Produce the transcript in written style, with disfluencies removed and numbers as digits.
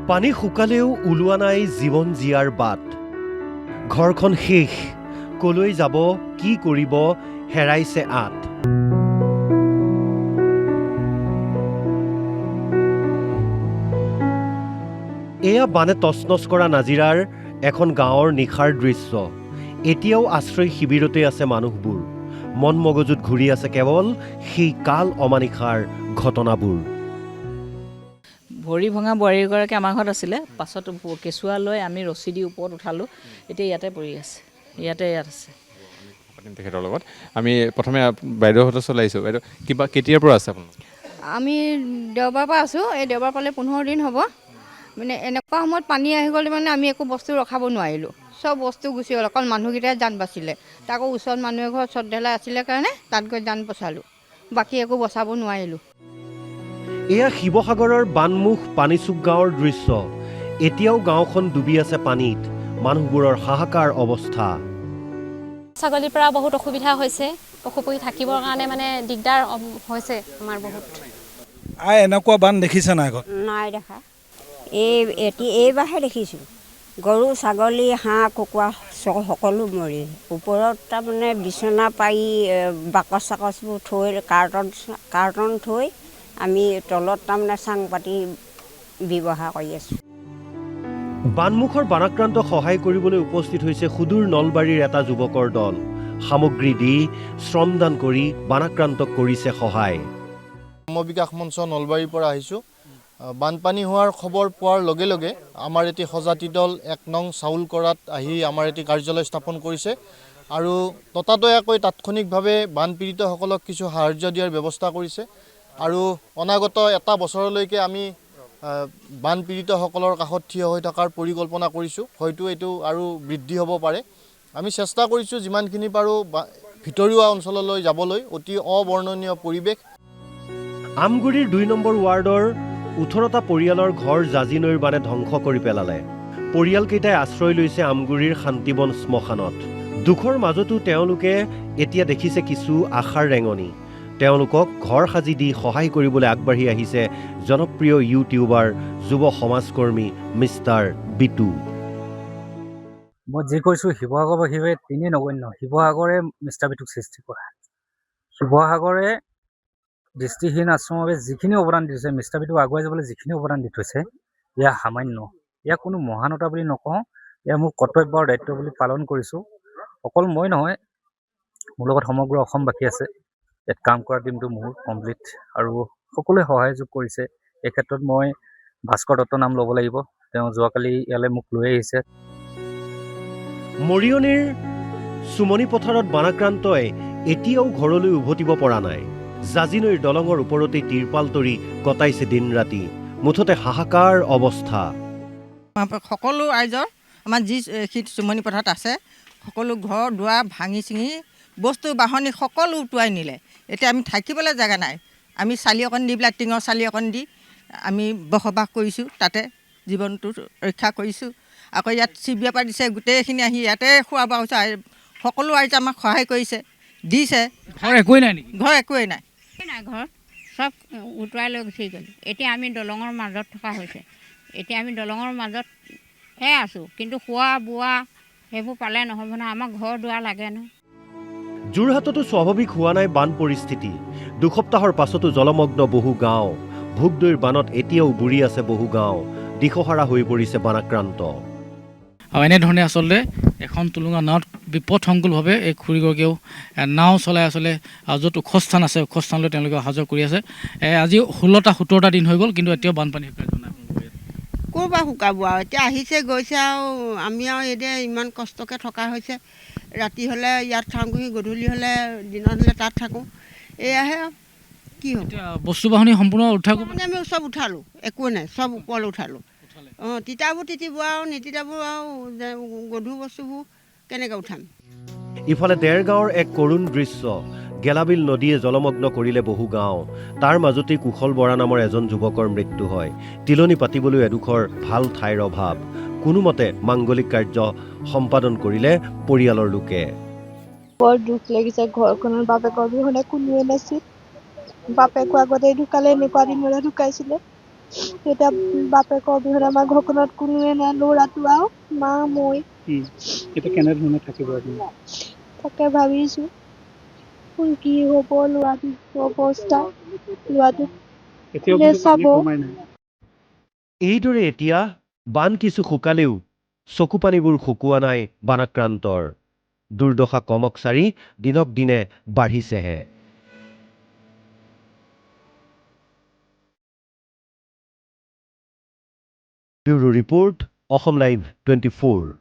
পানী শুকালেও ওলোৱা নাই জীৱন জীয়াৰ বাট। ঘৰখন শেষ, কলৈ যাব, কি কৰিব, হেৰাইছে আঁত। এয়া বানে তছনছ কৰা নাজিৰাৰ এখন গাঁৱৰ নিশাৰ দৃশ্য। এতিয়াও আশ্ৰয় শিবিৰতে আছে মানুহবোৰ। মন মগজুত ঘূৰি আছে কেৱল সেই কাল অমানিশাৰ ঘটনাবোৰ। ভৰি ভঙা বোৱাৰীগৰাকী আমাৰ ঘৰত আছিলে, পাছত কেঁচুৱা লৈ আমি ৰছী দি ওপৰত উঠালোঁ, এতিয়া ইয়াতে পৰি আছে, ইয়াত আছে। তেখেতৰ লগত আমি প্ৰথমে বাইদেউহঁতৰ চলাইছোঁ। বাইদেউ কিবা কেতিয়াৰ পৰা আছে আপোনালোক? আমি দেওবাৰৰ পৰা আছোঁ। এই দেওবাৰ পালে 15 দিন হ'ব। মানে এনেকুৱা সময়ত পানী আহি গ'লে মানে আমি একো বস্তু ৰখাব নোৱাৰিলোঁ, চব বস্তু গুচি গ'ল, অকল মানুহকেইটাই জান বাচিলে। তাকো ওচৰত মানুহ এঘৰ শ্ৰদ্ধালাই আছিলে কাৰণে তাত গৈ জান বচালোঁ, বাকী একো বচাব নোৱাৰিলোঁ। এয়া শিৱসাগৰৰ বানমুখ পানীচুক গাঁৱৰ দৃশ্য। এতিয়াও গাঁওখন ডুবি আছে পানীত, মানুহবোৰৰ হাহাকাৰ অৱস্থা। ছাগলীৰ পৰা বহুত অসুবিধা হৈছে, পশুপক্ষী থাকিবৰ কাৰণে মানে দিগদাৰ হৈছে আমাৰ বহুত। এনেকুৱা বান দেখিছে নাই আগত? নাই দেখা, এইবাৰহে দেখিছোঁ। গৰু ছাগলী হাঁহ কুকুৰা সকলো মৰি, ওপৰত তাৰমানে বিচনা পাৰি বাকচ চাকচবোৰ থৈ কাৰ্টন থৈ আমি তলত তাৰমানে চাং পাতি ব্যৱহাৰ কৰি আছোঁ। বানমুখৰ বানাক্ৰান্তক সহায় কৰিবলৈ উপস্থিত হৈছে সুদূৰ নলবাৰীৰ এটা যুৱকৰ দল। সামগ্ৰী দি শ্ৰমদান কৰি বানাক্ৰান্তক কৰিছে সহায়। বিকাশ মঞ্চ নলবাৰীৰ পৰা আহিছোঁ। বানপানী হোৱাৰ খবৰ পোৱাৰ লগে লগে আমাৰ এটি সজাতি দল 1 নং চাউল কৰাত আহি আমাৰ এটি কাৰ্যালয় স্থাপন কৰিছে আৰু ততাতৈয়াকৈ তাৎক্ষণিকভাৱে বানপীড়িতসকলক কিছু সাহায্য দিয়াৰ ব্যৱস্থা কৰিছে। আৰু অনাগত এটা বছৰলৈকে আমি বানপীড়িতসকলৰ কাষত থিয় হৈ থকাৰ পৰিকল্পনা কৰিছোঁ। হয়তো এইটো আৰু বৃদ্ধি হ'ব পাৰে। আমি চেষ্টা কৰিছোঁ যিমানখিনি পাৰোঁ ভিতৰুৱা অঞ্চললৈ যাবলৈ। অতি অবৰ্ণনীয় পৰিৱেশ। আমগুৰিৰ 2 নম্বৰ ৱাৰ্ডৰ 18টা পৰিয়ালৰ ঘৰ জাজি নৈৰ বানে ধ্বংস কৰি পেলালে। পৰিয়ালকেইটাই আশ্ৰয় লৈছে আমগুৰিৰ শান্তিবন শ্মশানত। দুখৰ মাজতো তেওঁলোকে এতিয়া দেখিছে কিছু আশাৰ ৰেঙনি। তেওঁলোকক ঘৰ সাজি দি সহায় কৰিবলৈ আগবাঢ়ি আহিছে জনপ্ৰিয় ইউটিউবাৰ যুৱ সমাজকৰ্মী মিষ্টাৰ বিটু। মই যি কৈছোঁ শিৱসাগৰবাসীয়ে তিনি নগণ্য। শিৱসাগৰে মিষ্টাৰ বিটুক সৃষ্টি কৰা। শিৱসাগৰে দৃষ্টিহীন আশ্ৰমৰ বাবে যিখিনি অৱদান দিছে, মিষ্টাৰ বিটুক আগুৱাই যাবলৈ যিখিনি অৱদান দি থৈছে, এয়া সামান্য। এয়া কোনো মহানতা বুলি নকওঁ, এয়া মোৰ কৰ্তব্য আৰু দায়িত্ব বুলি পালন কৰিছোঁ। অকল মই নহয়, মোৰ লগত সমগ্ৰ অসমবাসী আছে। ইয়াত কাম কৰা টিমটো মোৰ কমপ্লিট আৰু সকলোৱে সহায় কৰিছে। এই ক্ষেত্ৰত মই ভাস্কৰ দত্তৰ নাম ল'ব লাগিব। তেওঁ যোৱাকালি ইয়ালৈ মোক লৈ আহিছে। মৰিয়নিৰ চুমনি পথাৰত বানাক্ৰান্তই এতিয়াও ঘৰলৈ উভতিব পৰা নাই। জাজি নৈৰ দলঙৰ ওপৰতেই তিৰপাল তৰি কটাইছে দিন ৰাতি। মুঠতে হাহাকাৰ অৱস্থা। সকলো ৰাইজৰ আমাৰ যি চুমনি পথাৰত আছে, সকলো ঘৰ দুৱাৰ ভাঙি চিঙি বস্তু বাহনি সকলো উটুৱাই নিলে। এতিয়া আমি থাকিবলৈ জেগা নাই। আমি চালি অকণ দি পেলাই, টিঙৰ চালি অকণ দি আমি বসবাস কৰিছোঁ, তাতে জীৱনটো ৰক্ষা কৰিছোঁ। আকৌ ইয়াত চিবিয়া পৰা দিছে, গোটেইখিনি আহি ইয়াতে খোৱা বোৱা হৈছে। সকলো ৰাইজে আমাক সহায় কৰিছে, দিছে। ঘৰ একোৱেই নাই নেকি? ঘৰ একোৱেই নাই। ঘৰ চব উটুৱাই লৈ গুচি গ'ল। এতিয়া আমি দলঙৰ মাজত থকা হৈছে। এতিয়া আমি দলঙৰ মাজতহে আছোঁ, কিন্তু খোৱা বোৱা সেইবোৰ পালে নহ'ব নহয়, আমাক ঘৰ দুৱাৰ লাগে ন। যোৰহাটতো স্বাভাৱিক হোৱা নাই বান পৰিস্থিতি। 2 সপ্তাহৰ পাছতো জলমগ্ন বহু গাঁও। ভোগদৈৰ বানত এতিয়াও বুৰি আছে বহু গাঁও। দিশহাৰা হৈ পৰিছে বানাক্ৰান্ত। আৰু এনেধৰণে আচলতে এখন টুলুঙা নাৱত বিপদসংকুলভাৱে এই খুৰীগৰাকীয়েও নাও চলাই য'ত ওখ স্থান আছে, ওখ স্থানলৈ তেওঁলোকে অহা যোৱা কৰি আছে। আজি 16-17টা দিন হৈ গ'ল, কিন্তু এতিয়াও বানপানী শুকাই যোৱা নাই। ক'ৰ পৰা শুকাব আৰু, এতিয়া আহিছে গৈছে আৰু আমি আৰু এতিয়া ইমান কষ্টকৈ থকা হৈছে। ৰাতি হ'লে ইয়াত থাকোঁহি, গধূলি হ'লে দিনত হ'লে তাত থাকোঁ। এয়াহে কি হ'ব। বস্তু বাহনি সম্পূৰ্ণ উঠাব মানে আমি চব উঠালোঁ, একোৱে নাই, চব ওপৰলৈ উঠালোঁ। তিতাবোৰ তিতিব আৰু নিতিতাবোৰ আৰু গধুৰ বস্তুবোৰ কেনেকৈ উঠাম। ইফালে দেৰগাঁৱৰ এক কৰুণ দৃশ্য। গেলাবিল নদীয়ে জলমগ্ন কৰিলে বহু গাঁও। তাৰ মাজতেই কুশল বৰা নামৰ এজন যুৱকৰ মৃত্যু হয়। তিলনি পাতিবলৈ এডোখৰ ভাল ঠাইৰ অভাৱ। কোনোমতে মাংগলিক কাৰ্য সম্পাদন কৰিলে পৰিয়ালৰ লোকে। বৰ দুখ লাগিছে। ঘৰখনৰ বাপেকৰ বিহনে কোনোৱে নাছিল। বাপেকো আগতে ঢুকালে, এনেকুৱা দিনৰে ঢুকাইছিলে। এতিয়া বাপেকৰ অবিহনে আমাৰ ঘৰখনত কোনোৱে নাই, ল'ৰাটো আৰু মা মই। এতিয়া কেনেধৰণে থাকিব আপুনি? তাকে ভাবিছোঁ কি হ'ব ল'ৰাটোৰ অৱস্থা, ল'ৰাটোক কোনে চাব। এইদৰে এতিয়া বান কিছু শুকালেও চকু পানীবোৰ শুকোৱা নাই বানাক্ৰান্তৰ। দুৰ্দশা কমক চাৰি দিনক দিনে বাঢ়িছেহে। Bureau report, Assam live 24।